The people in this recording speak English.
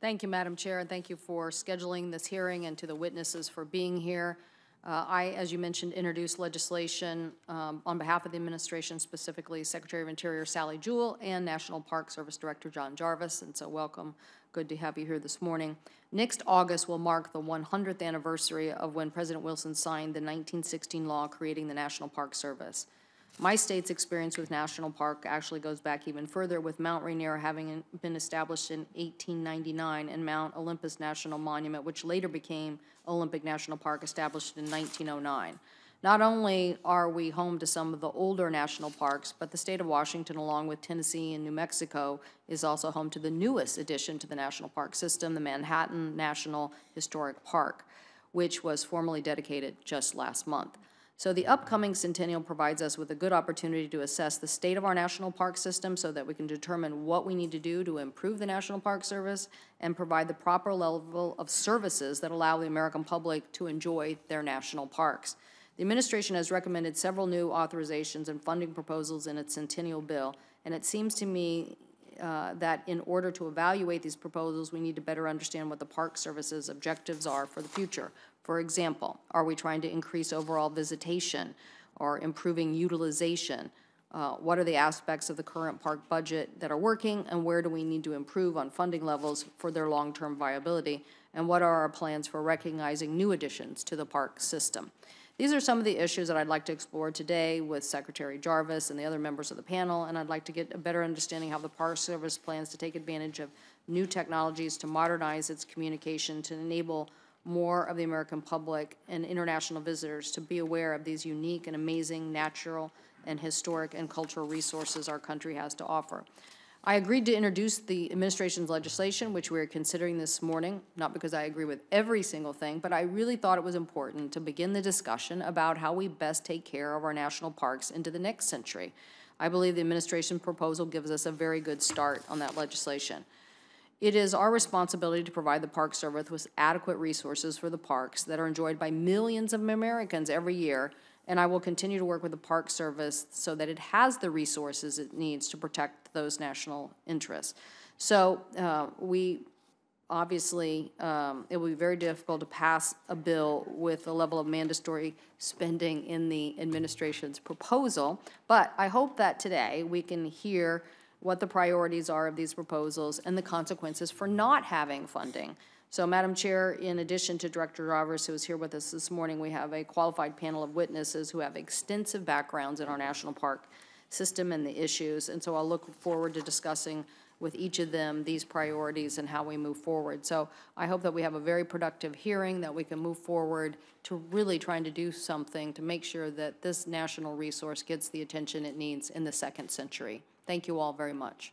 Thank you, Madam Chair, and thank you for scheduling this hearing and to the witnesses for being here. I, as you mentioned, introduced legislation on behalf of the administration, specifically Secretary of Interior Sally Jewell and National Park Service Director John Jarvis, and so welcome. Good to have you here this morning. Next August will mark the 100th anniversary of when President Wilson signed the 1916 law creating the National Park Service. My state's experience with National Park actually goes back even further, with Mount Rainier having been established in 1899 and Mount Olympus National Monument, which later became Olympic National Park, established in 1909. Not only are we home to some of the older national parks, but the state of Washington, along with Tennessee and New Mexico, is also home to the newest addition to the national park system, the Manhattan National Historic Park, which was formally dedicated just last month. So the upcoming centennial provides us with a good opportunity to assess the state of our national park system so that we can determine what we need to do to improve the National Park Service and provide the proper level of services that allow the American public to enjoy their national parks. The administration has recommended several new authorizations and funding proposals in its centennial bill, and it seems to me that in order to evaluate these proposals, we need to better understand what the Park Service's objectives are for the future. For example, are we trying to increase overall visitation or improving utilization? What are the aspects of the current park budget that are working, and where do we need to improve on funding levels for their long-term viability? And what are our plans for recognizing new additions to the park system? These are some of the issues that I'd like to explore today with Secretary Jarvis and the other members of the panel, and I'd like to get a better understanding how the Park Service plans to take advantage of new technologies to modernize its communication to enable more of the American public and international visitors to be aware of these unique and amazing natural and historic and cultural resources our country has to offer. I agreed to introduce the administration's legislation, which we are considering this morning, not because I agree with every single thing, but I really thought it was important to begin the discussion about how we best take care of our national parks into the next century. I believe the administration proposal gives us a very good start on that legislation. It is our responsibility to provide the Park Service with adequate resources for the parks that are enjoyed by millions of Americans every year, and I will continue to work with the Park Service so that it has the resources it needs to protect those national interests. So we obviously, it will be very difficult to pass a bill with the level of mandatory spending in the administration's proposal, but I hope that today we can hear what the priorities are of these proposals and the consequences for not having funding. So, Madam Chair, in addition to Director Jarvis, who is here with us this morning, we have a qualified panel of witnesses who have extensive backgrounds in our national park system and the issues, and so I'll look forward to discussing with each of them these priorities and how we move forward. So I hope that we have a very productive hearing, that we can move forward to really trying to do something to make sure that this national resource gets the attention it needs in the second century. Thank you all very much.